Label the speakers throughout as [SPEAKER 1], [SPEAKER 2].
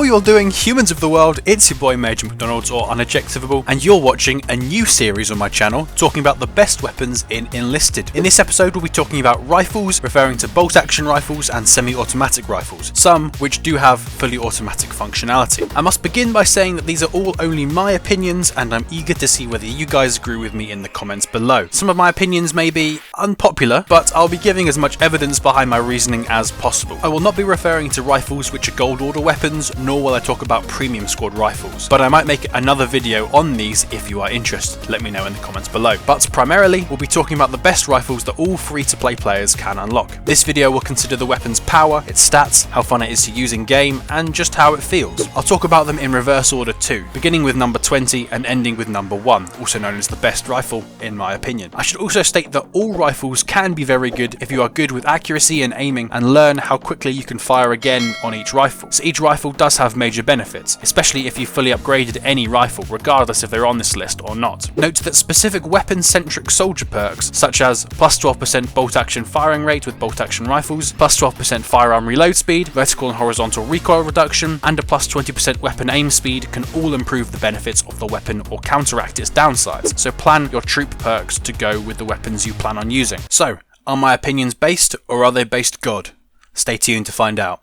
[SPEAKER 1] you're doing, humans of the world? It's your boy MajorMcDonalds, or Unadjectivable, and you're watching a new series on my channel talking about the best weapons in Enlisted. In this episode we'll be talking about rifles, referring to bolt-action rifles and semi-automatic rifles, some which do have fully automatic functionality. I must begin by saying that these are all only my opinions, and I'm eager to see whether you guys agree with me in the comments below. Some of my opinions may be unpopular, but I'll be giving as much evidence behind my reasoning as possible. I will not be referring to rifles which are gold order weapons, nor will I talk about premium squad rifles, but I might make another video on these if you are interested. Let me know in the comments below. But primarily, we'll be talking about the best rifles that all free-to-play players can unlock. This video will consider the weapon's power, its stats, how fun it is to use in game, and just how it feels. I'll talk about them in reverse order too, beginning with number 20 and ending with number 1, also known as the best rifle in my opinion. I should also state that all rifles can be very good if you are good with accuracy and aiming and learn how quickly you can fire again on each rifle. So each rifle does have major benefits, especially if you fully upgraded any rifle, regardless if they're on this list or not. Note that specific weapon-centric soldier perks, such as plus 12% bolt-action firing rate with bolt-action rifles, plus 12% firearm reload speed, vertical and horizontal recoil reduction, and a plus 20% weapon aim speed can all improve the benefits of the weapon or counteract its downsides, so plan your troop perks to go with the weapons you plan on using. So, are my opinions based, or are they based God? Stay tuned to find out.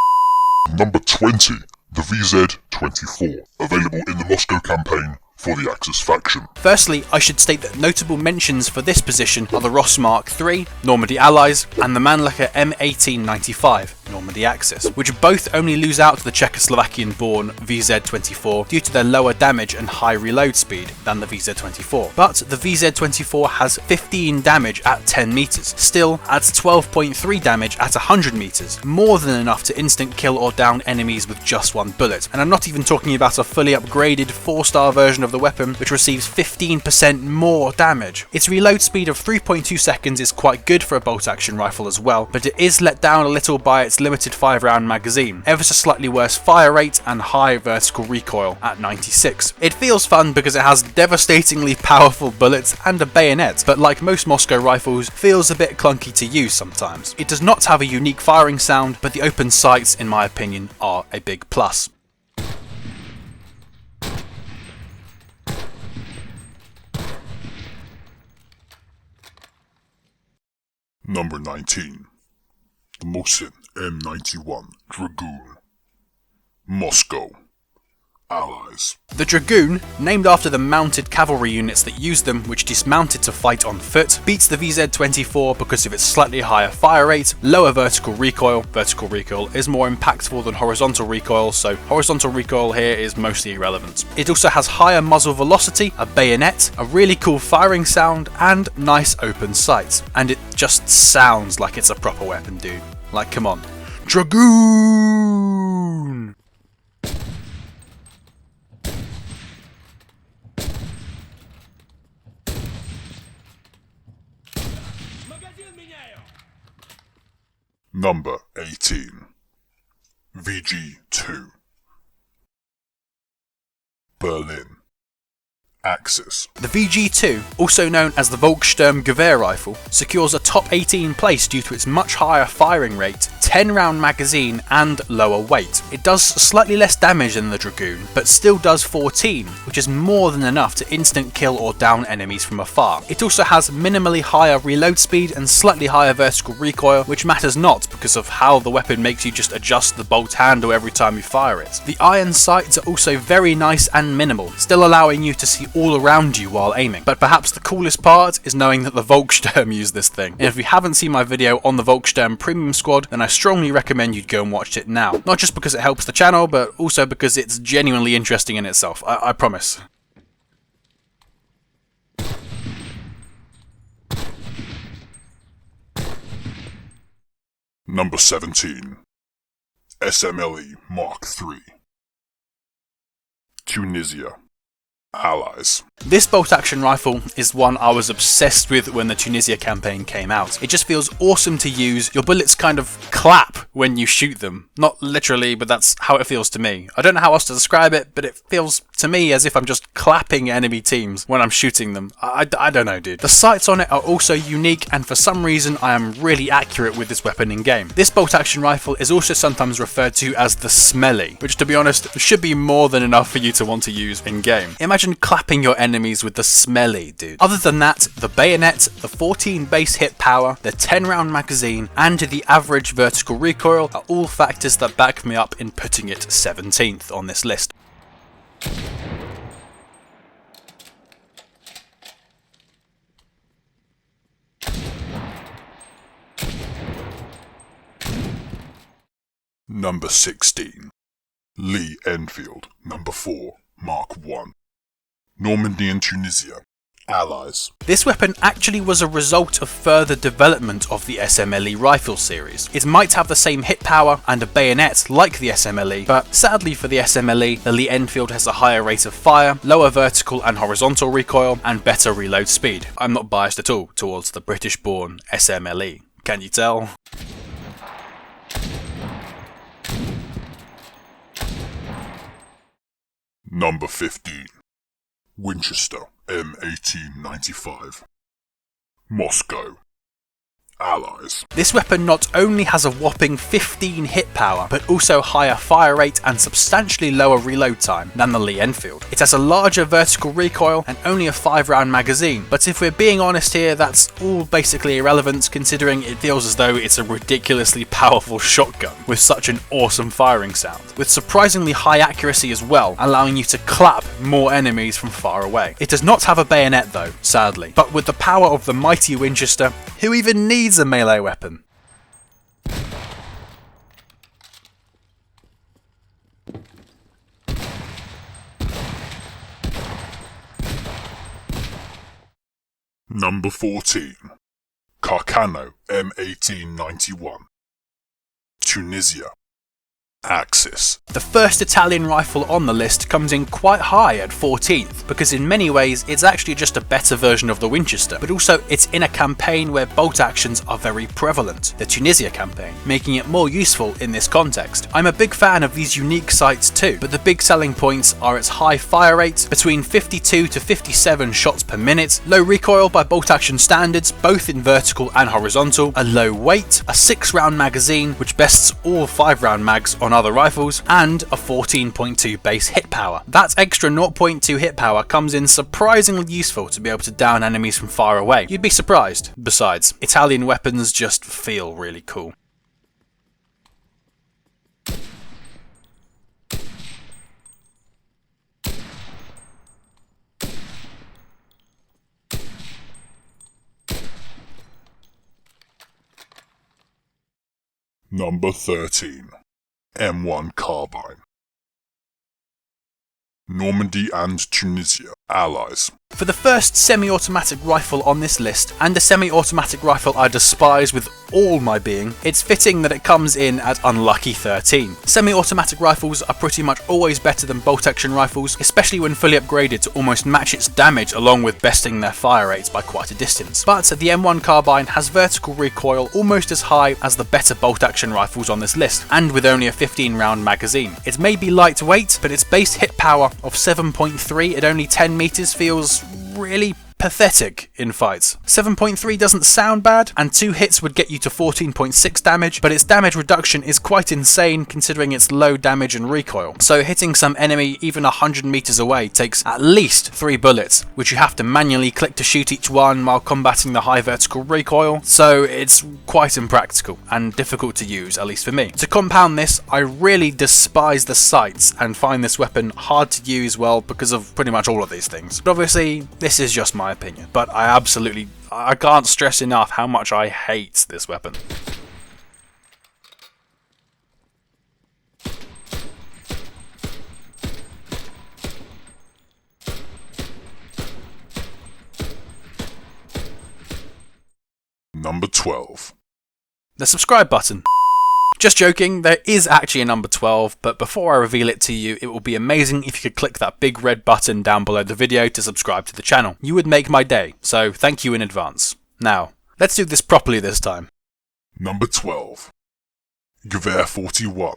[SPEAKER 2] Number 20, the VZ-24, available in the Moscow campaign for the Axis faction.
[SPEAKER 1] Firstly, I should state that notable mentions for this position are the Ross Mark III, Normandy Allies, and the Mannlicher M1895, Normandy Axis, which both only lose out to the Czechoslovakian-born VZ-24 due to their lower damage and high reload speed than the VZ-24. But the VZ-24 has 15 damage at 10 meters, still adds 12.3 damage at 100 meters, more than enough to instant kill or down enemies with just one bullet. And I'm not even talking about a fully upgraded 4-star version of the weapon which receives 15% more damage. Its reload speed of 3.2 seconds is quite good for a bolt-action rifle as well, but it is let down a little by its limited 5-round magazine, ever so slightly worse fire rate, and high vertical recoil at 96. It feels fun because it has devastatingly powerful bullets and a bayonet, but like most Moscow rifles, feels a bit clunky to use sometimes. It does not have a unique firing sound, but the open sights, in my opinion, are a big plus.
[SPEAKER 2] Number 19, the Mosin M91 Dragoon, Moscow, Allies.
[SPEAKER 1] The Dragoon, named after the mounted cavalry units that used them, which dismounted to fight on foot, beats the VZ-24 because of its slightly higher fire rate, lower vertical recoil. Vertical recoil is more impactful than horizontal recoil, so horizontal recoil here is mostly irrelevant. It also has higher muzzle velocity, a bayonet, a really cool firing sound, and nice open sights. And it just sounds like it's a proper weapon, dude. Like, come on. Dragoon!
[SPEAKER 2] Number 18, VG2, Berlin, Axis.
[SPEAKER 1] The VG2, also known as the Volkssturmgewehr rifle, secures a top 18 place due to its much higher firing rate, 10-round magazine, and lower weight. It does slightly less damage than the Dragoon, but still does 14, which is more than enough to instant kill or down enemies from afar. It also has minimally higher reload speed and slightly higher vertical recoil, which matters not because of how the weapon makes you just adjust the bolt handle every time you fire it. The iron sights are also very nice and minimal, still allowing you to see all around you while aiming. But perhaps the coolest part is knowing that the Volkssturm use this thing. And if you haven't seen my video on the Volkssturm Premium Squad, then I strongly recommend you go and watch it now. Not just because it helps the channel, but also because it's genuinely interesting in itself. I promise.
[SPEAKER 2] Number 17, SMLE Mark III, Tunisia, Allies.
[SPEAKER 1] This bolt-action rifle is one I was obsessed with when the Tunisia campaign came out. It just feels awesome to use. Your bullets kind of clap when you shoot them. Not literally, but that's how it feels to me. I don't know how else to describe it, but it feels to me as if I'm just clapping enemy teams when I'm shooting them. I don't know, dude. The sights on it are also unique, and for some reason I am really accurate with this weapon in game. This bolt-action rifle is also sometimes referred to as the Smelly, which to be honest should be more than enough for you to want to use in game. Imagine clapping your enemies with the Smelly, dude. Other than that, the bayonet, the 14 base hit power, the 10 round magazine, and the average vertical recoil are all factors that back me up in putting it 17th on this list.
[SPEAKER 2] Number 16. Lee Enfield. Number 4. Mark 1. Normandy and Tunisia. Allies.
[SPEAKER 1] This weapon actually was a result of further development of the SMLE rifle series. It might have the same hit power and a bayonet like the SMLE, but sadly for the SMLE, the Lee Enfield has a higher rate of fire, lower vertical and horizontal recoil, and better reload speed. I'm not biased at all towards the British-born SMLE. Can you tell?
[SPEAKER 2] Number 15. Winchester M1895. Moscow. Allies.
[SPEAKER 1] This weapon not only has a whopping 15 hit power, but also higher fire rate and substantially lower reload time than the Lee Enfield. It has a larger vertical recoil and only a 5 round magazine, but if we're being honest here, that's all basically irrelevant considering it feels as though it's a ridiculously powerful shotgun with such an awesome firing sound, with surprisingly high accuracy as well, allowing you to clap more enemies from far away. It does not have a bayonet though, sadly, but with the power of the mighty Winchester, who even needs a melee weapon?
[SPEAKER 2] Number 14. Carcano M1891. Tunisia. Axis.
[SPEAKER 1] The first Italian rifle on the list comes in quite high at 14th, because in many ways it's actually just a better version of the Winchester, but also it's in a campaign where bolt actions are very prevalent, the Tunisia campaign, making it more useful in this context. I'm a big fan of these unique sights too, but the big selling points are its high fire rate, between 52 to 57 shots per minute, low recoil by bolt action standards, both in vertical and horizontal, a low weight, a 6 round magazine, which bests all 5 round mags on other rifles, and a 14.2 base hit power. That extra 0.2 hit power comes in surprisingly useful to be able to down enemies from far away. You'd be surprised. Besides, Italian weapons just feel really cool.
[SPEAKER 2] Number 13. M1 Carbine. Normandy and Tunisia. Allies.
[SPEAKER 1] For the first semi-automatic rifle on this list, and a semi-automatic rifle I despise with all my being, it's fitting that it comes in at unlucky 13. Semi-automatic rifles are pretty much always better than bolt-action rifles, especially when fully upgraded to almost match its damage along with besting their fire rates by quite a distance. But the M1 Carbine has vertical recoil almost as high as the better bolt-action rifles on this list, and with only a 15 round magazine. It may be lightweight, but its base hit power of 7.3 at only 10 meters feels really pathetic in fights. 7.3 doesn't sound bad, and 2 hits would get you to 14.6 damage, but its damage reduction is quite insane considering its low damage and recoil. So hitting some enemy even 100 meters away takes at least 3 bullets, which you have to manually click to shoot each one while combating the high vertical recoil, so it's quite impractical and difficult to use, at least for me. To compound this, I really despise the sights and find this weapon hard to use, well, because of pretty much all of these things. But obviously, this is just my opinion, but I can't stress enough how much I hate this weapon.
[SPEAKER 2] Number 12.
[SPEAKER 1] The subscribe button. Just joking, there is actually a number 12, but before I reveal it to you, it would be amazing if you could click that big red button down below the video to subscribe to the channel. You would make my day, so thank you in advance. Now, let's do this properly this time.
[SPEAKER 2] Number 12. Gewehr 41.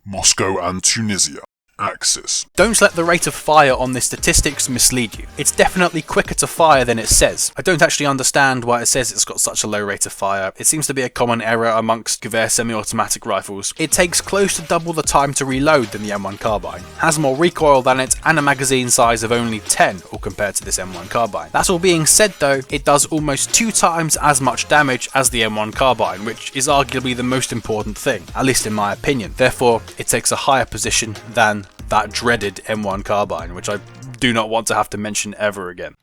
[SPEAKER 2] Moscow and Tunisia. Axis.
[SPEAKER 1] Don't let the rate of fire on the statistics mislead you. It's definitely quicker to fire than it says. I don't actually understand why it says it's got such a low rate of fire. It seems to be a common error amongst Gewehr semi-automatic rifles. It takes close to double the time to reload than the M1 carbine, has more recoil than it, and a magazine size of only 10 all compared to this M1 carbine. That all being said though, it does almost 2 times as much damage as the M1 carbine, which is arguably the most important thing, at least in my opinion. Therefore, it takes a higher position than that dreaded M1 carbine, which I do not want to have to mention ever again.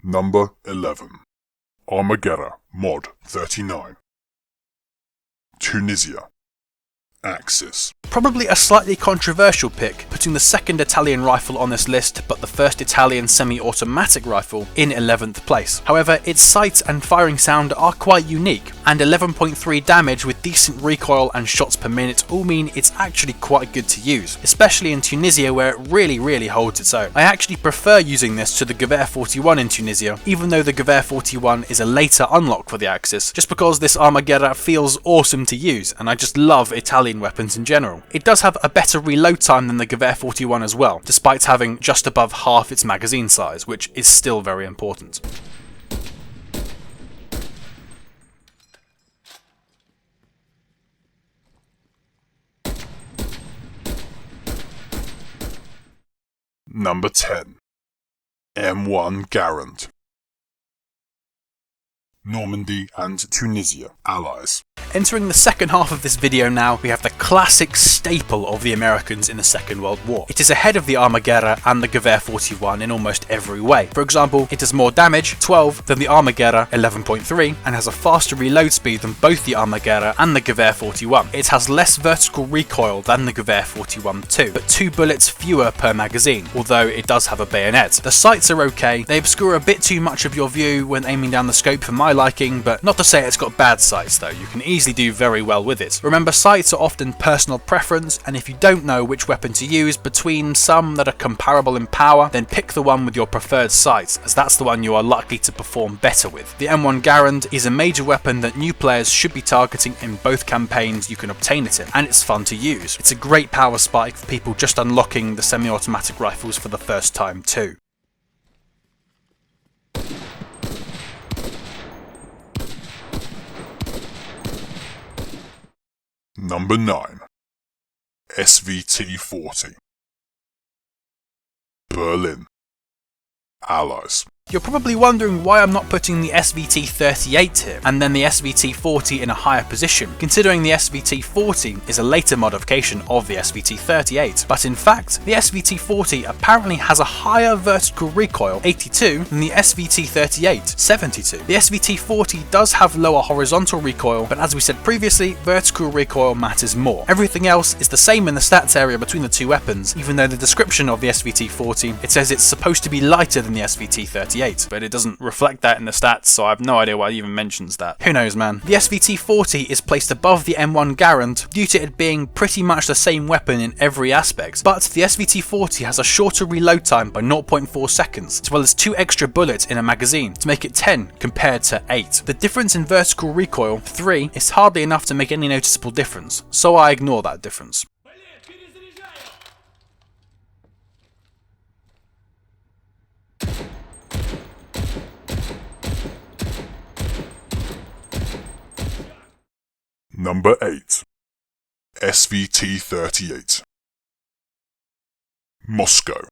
[SPEAKER 2] Number 11. Armageddon Mod 39. Tunisia. Axis.
[SPEAKER 1] Probably a slightly controversial pick, putting the second Italian rifle on this list, but the first Italian semi-automatic rifle in 11th place. However, its sight and firing sound are quite unique, and 11.3 damage with decent recoil and shots per minute all mean it's actually quite good to use, especially in Tunisia where it really holds its own. I actually prefer using this to the Gewehr 41 in Tunisia, even though the Gewehr 41 is a later unlock for the Axis, just because this Armageddon feels awesome to use, and I just love Italian weapons in general. It does have a better reload time than the Gewehr 41 as well, despite having just above half its magazine size, which is still very important.
[SPEAKER 2] Number 10. M1 Garand. Normandy and Tunisia. Allies.
[SPEAKER 1] Entering the second half of this video now, we have the classic staple of the Americans in the Second World War. It is ahead of the Armageddon and the Gewehr 41 in almost every way. For example, it does more damage, 12, than the Armageddon, 11.3, and has a faster reload speed than both the Armageddon and the Gewehr 41. It has less vertical recoil than the Gewehr 41 too, but 2 bullets fewer per magazine, although it does have a bayonet. The sights are okay, they obscure a bit too much of your view when aiming down the scope for my liking, but not to say it's got bad sights though, you can easily do very well with it. Remember, sights are often personal preference, and if you don't know which weapon to use between some that are comparable in power, then pick the one with your preferred sights, as that's the one you are likely to perform better with. The M1 Garand is a major weapon that new players should be targeting in both campaigns you can obtain it in, and it's fun to use. It's a great power spike for people just unlocking the semi-automatic rifles for the first time too.
[SPEAKER 2] Number 9. SVT-40. Berlin. Allies.
[SPEAKER 1] You're probably wondering why I'm not putting the SVT-38 here, and then the SVT-40 in a higher position, considering the SVT-40 is a later modification of the SVT-38. But in fact, the SVT-40 apparently has a higher vertical recoil, 82, than the SVT-38, 72. The SVT-40 does have lower horizontal recoil, but as we said previously, vertical recoil matters more. Everything else is the same in the stats area between the two weapons, even though the description of the SVT-40, it says it's supposed to be lighter than the SVT-38. But it doesn't reflect that in the stats, so I have no idea why it even mentions that. Who knows, man. The SVT-40 is placed above the M1 Garand due to it being pretty much the same weapon in every aspect, but the SVT-40 has a shorter reload time by 0.4 seconds, as well as 2 extra bullets in a magazine to make it 10 compared to 8. The difference in vertical recoil, 3, is hardly enough to make any noticeable difference, so I ignore that difference.
[SPEAKER 2] Number 8. SVT-38. Moscow.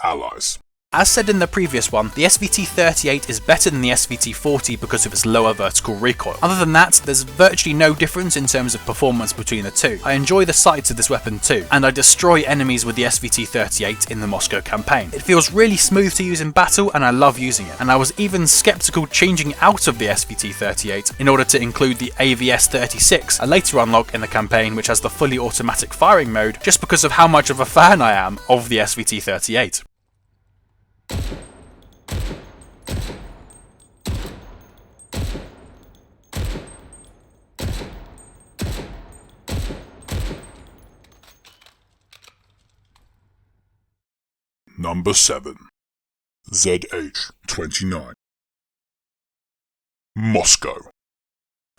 [SPEAKER 2] Allies.
[SPEAKER 1] As said in the previous one, the SVT-38 is better than the SVT-40 because of its lower vertical recoil. Other than that, there's virtually no difference in terms of performance between the two. I enjoy the sights of this weapon too, and I destroy enemies with the SVT-38 in the Moscow campaign. It feels really smooth to use in battle and I love using it, and I was even skeptical changing out of the SVT-38 in order to include the AVS-36, a later unlock in the campaign which has the fully automatic firing mode, just because of how much of a fan I am of the SVT-38.
[SPEAKER 2] Number 7. ZH-29. Moscow.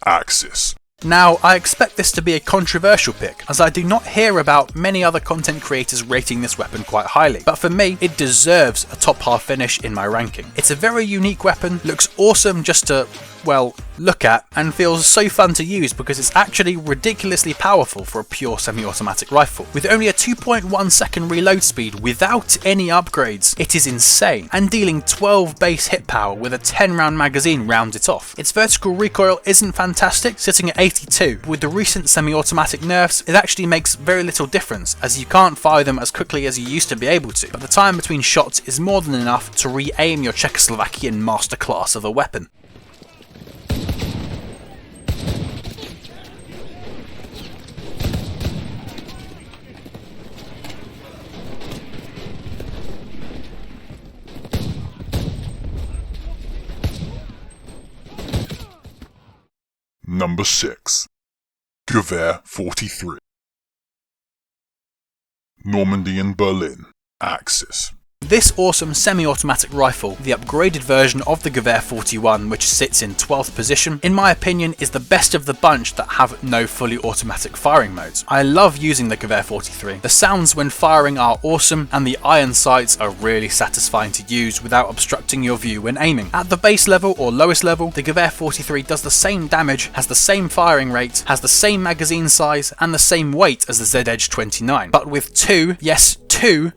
[SPEAKER 2] Axis.
[SPEAKER 1] Now, I expect this to be a controversial pick, as I do not hear about many other content creators rating this weapon quite highly, but for me, it deserves a top half finish in my ranking. It's a very unique weapon, looks awesome just to, well, look at, and feels so fun to use because it's actually ridiculously powerful for a pure semi-automatic rifle. With only a 2.1 second reload speed without any upgrades, it is insane, and dealing 12 base hit power with a 10 round magazine rounds it off. Its vertical recoil isn't fantastic, sitting at 82. With the recent semi-automatic nerfs, it actually makes very little difference, as you can't fire them as quickly as you used to be able to, but the time between shots is more than enough to re-aim your Czechoslovakian masterclass of a weapon.
[SPEAKER 2] Number 6. Gewehr 43. Normandy and Berlin. Axis.
[SPEAKER 1] This awesome semi-automatic rifle, the upgraded version of the Gewehr 41, which sits in 12th position, in my opinion is the best of the bunch that have no fully automatic firing modes. I love using the Gewehr 43. The sounds when firing are awesome, and the iron sights are really satisfying to use without obstructing your view when aiming. At the base level or lowest level, the Gewehr 43 does the same damage, has the same firing rate, has the same magazine size, and the same weight as the ZH-29, but with two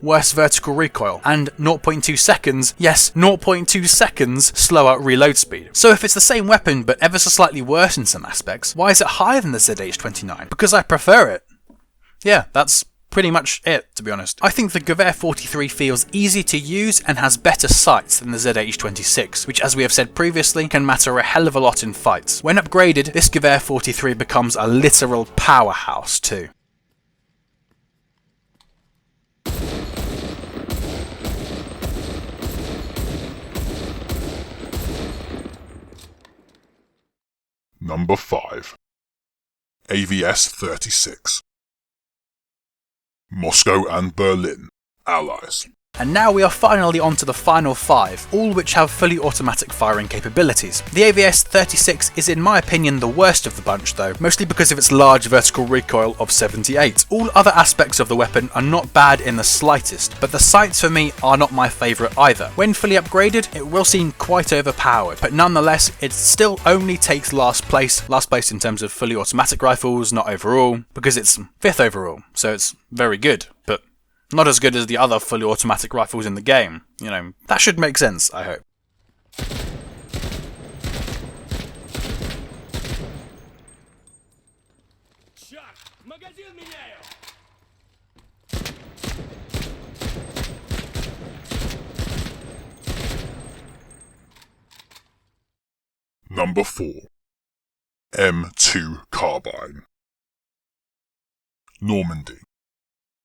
[SPEAKER 1] worse vertical recoil, and 0.2 seconds, yes, 0.2 seconds slower reload speed. So if it's the same weapon but ever so slightly worse in some aspects, why is it higher than the ZH-29? Because I prefer it. Yeah, that's pretty much it, to be honest. I think the Gewehr 43 feels easy to use and has better sights than the ZH-26, which, as we have said previously, can matter a hell of a lot in fights. When upgraded, this Gewehr 43 becomes a literal powerhouse too.
[SPEAKER 2] Number 5. AVS-36. Moscow and Berlin. Allies.
[SPEAKER 1] And now we are finally on to the final 5, all which have fully automatic firing capabilities. The AVS-36 is in my opinion the worst of the bunch though, mostly because of its large vertical recoil of 78. All other aspects of the weapon are not bad in the slightest, but the sights for me are not my favourite either. When fully upgraded, it will seem quite overpowered, but nonetheless it still only takes last place in terms of fully automatic rifles, not overall, because it's 5th overall, so it's very good, but not as good as the other fully automatic rifles in the game. You know, that should make sense, I hope.
[SPEAKER 2] Number 4. M2 Carbine. Normandy.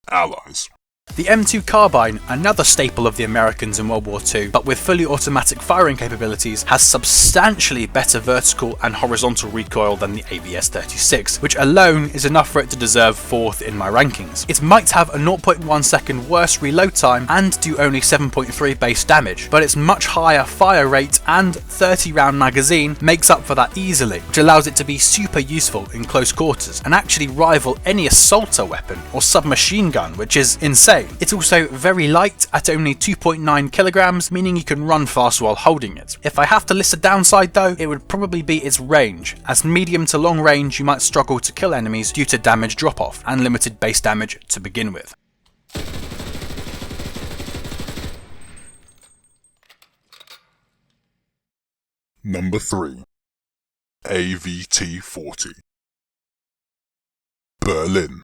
[SPEAKER 2] Allies.
[SPEAKER 1] The M2 Carbine, another staple of the Americans in World War II, but with fully automatic firing capabilities, has substantially better vertical and horizontal recoil than the AVS-36, which alone is enough for it to deserve 4th in my rankings. It might have a 0.1 second worse reload time and do only 7.3 base damage, but its much higher fire rate and 30 round magazine makes up for that easily, which allows it to be super useful in close quarters and actually rival any assaulter weapon or submachine gun, which is insane. It's also very light at only 2.9 kilograms, meaning you can run fast while holding it. If I have to list a downside though, it would probably be its range. As medium to long range, you might struggle to kill enemies due to damage drop-off and limited base damage to begin with.
[SPEAKER 2] Number 3. AVT-40. Berlin.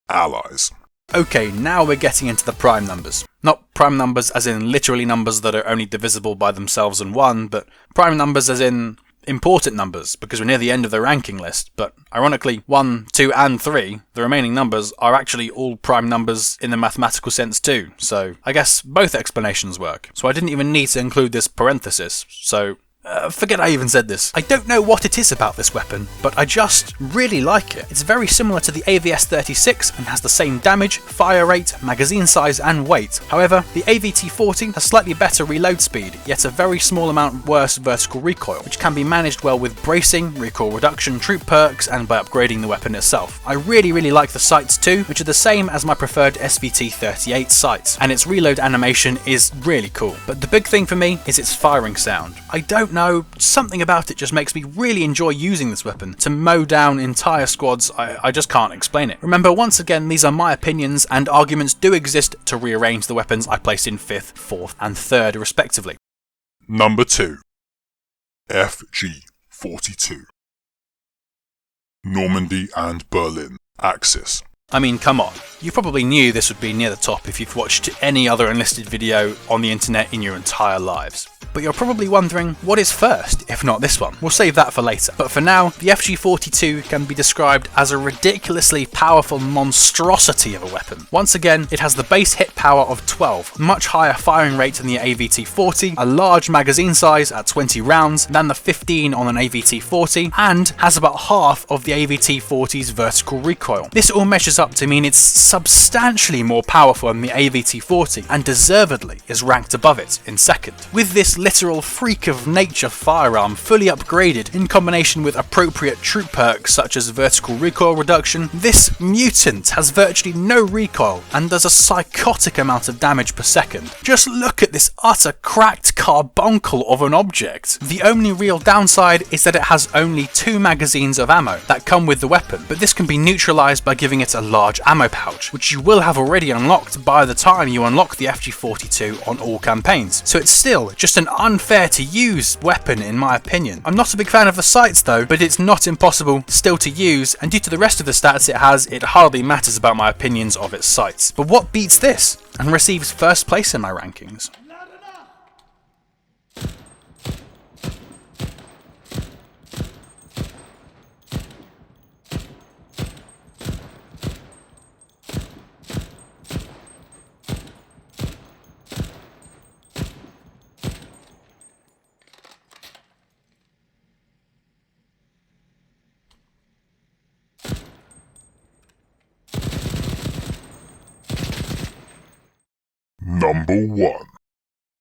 [SPEAKER 2] Allies.
[SPEAKER 1] Okay, now we're getting into the prime numbers. Not prime numbers as in literally numbers that are only divisible by themselves and 1, but prime numbers as in important numbers, because we're near the end of the ranking list. But ironically, 1, 2 and 3, the remaining numbers, are actually all prime numbers in the mathematical sense too, so I guess both explanations work. So I didn't even need to include this parenthesis, so forget I even said this. I don't know what it is about this weapon, but I just really like it. It's very similar to the AVS-36 and has the same damage, fire rate, magazine size and weight. However, the AVT-40 has slightly better reload speed, yet a very small amount worse vertical recoil, which can be managed well with bracing, recoil reduction, troop perks, and by upgrading the weapon itself. I really like the sights too, which are the same as my preferred SVT-38 sights, and its reload animation is really cool. But the big thing for me is its firing sound. I don't know, something about it just makes me really enjoy using this weapon. To mow down entire squads, I just can't explain it. Remember, once again, these are my opinions, and arguments do exist to rearrange the weapons I placed in 5th, 4th and 3rd respectively.
[SPEAKER 2] Number 2. FG-42. Normandy and Berlin Axis.
[SPEAKER 1] I mean, come on. You probably knew this would be near the top if you've watched any other Enlisted video on the internet in your entire lives. But you're probably wondering, what is first, if not this one? We'll save that for later. But for now, the FG-42 can be described as a ridiculously powerful monstrosity of a weapon. Once again, it has the base hit power of 12, much higher firing rate than the AVT-40, a large magazine size at 20 rounds than the 15 on an AVT-40, and has about half of the AVT-40's vertical recoil. This all measures up to mean it's substantially more powerful than the AVT-40, and deservedly is ranked above it in second. With this literal freak of nature firearm fully upgraded in combination with appropriate troop perks such as vertical recoil reduction, this mutant has virtually no recoil and does a psychotic amount of damage per second. Just look at this utter cracked carbuncle of an object. The only real downside is that it has only 2 magazines of ammo that come with the weapon, but this can be neutralized by giving it a large ammo pouch, which you will have already unlocked by the time you unlock the FG-42 on all campaigns. So it's still just an unfair to use weapon in my opinion. I'm not a big fan of the sights though, but it's not impossible still to use, and due to the rest of the stats it has, it hardly matters about my opinions of its sights. But what beats this and receives first place in my rankings?
[SPEAKER 2] Number 1.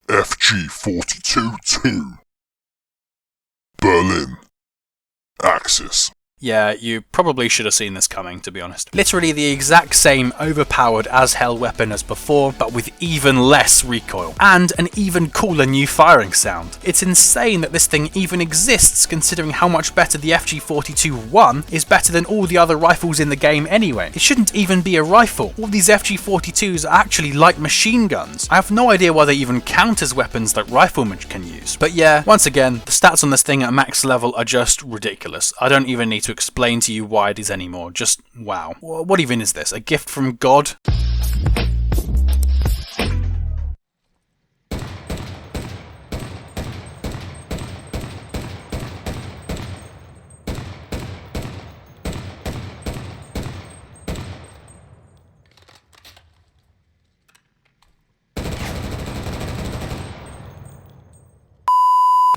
[SPEAKER 2] FG-42-2. Berlin Axis.
[SPEAKER 1] Yeah, you probably should have seen this coming, to be honest. Literally the exact same overpowered as hell weapon as before, but with even less recoil, and an even cooler new firing sound. It's insane that this thing even exists, considering how much better the FG-42-1 is better than all the other rifles in the game anyway. It shouldn't even be a rifle. All these FG-42s are actually light machine guns. I have no idea why they even count as weapons that riflemen can use. But yeah, once again, the stats on this thing at max level are just ridiculous. I don't even need to explain to you why it is anymore. Just wow. What even is this? A gift from God?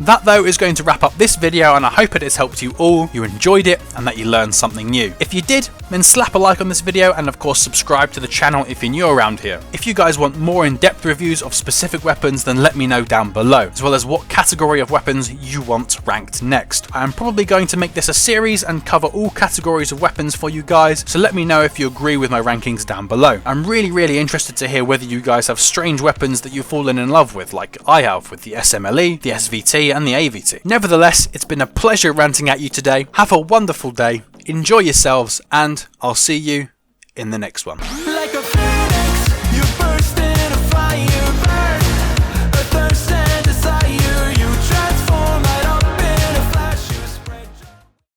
[SPEAKER 1] That though is going to wrap up this video, and I hope it has helped you all, you enjoyed it, and that you learned something new. If you did, then slap a like on this video, and of course subscribe to the channel if you're new around here. If you guys want more in-depth reviews of specific weapons, then let me know down below, as well as what category of weapons you want ranked next. I am probably going to make this a series and cover all categories of weapons for you guys, so let me know if you agree with my rankings down below. I'm really interested to hear whether you guys have strange weapons that you've fallen in love with, like I have with the SMLE, the SVT, and the AVT. Nevertheless, it's been a pleasure ranting at you today. Have a wonderful day, enjoy yourselves, and I'll see you in the next one.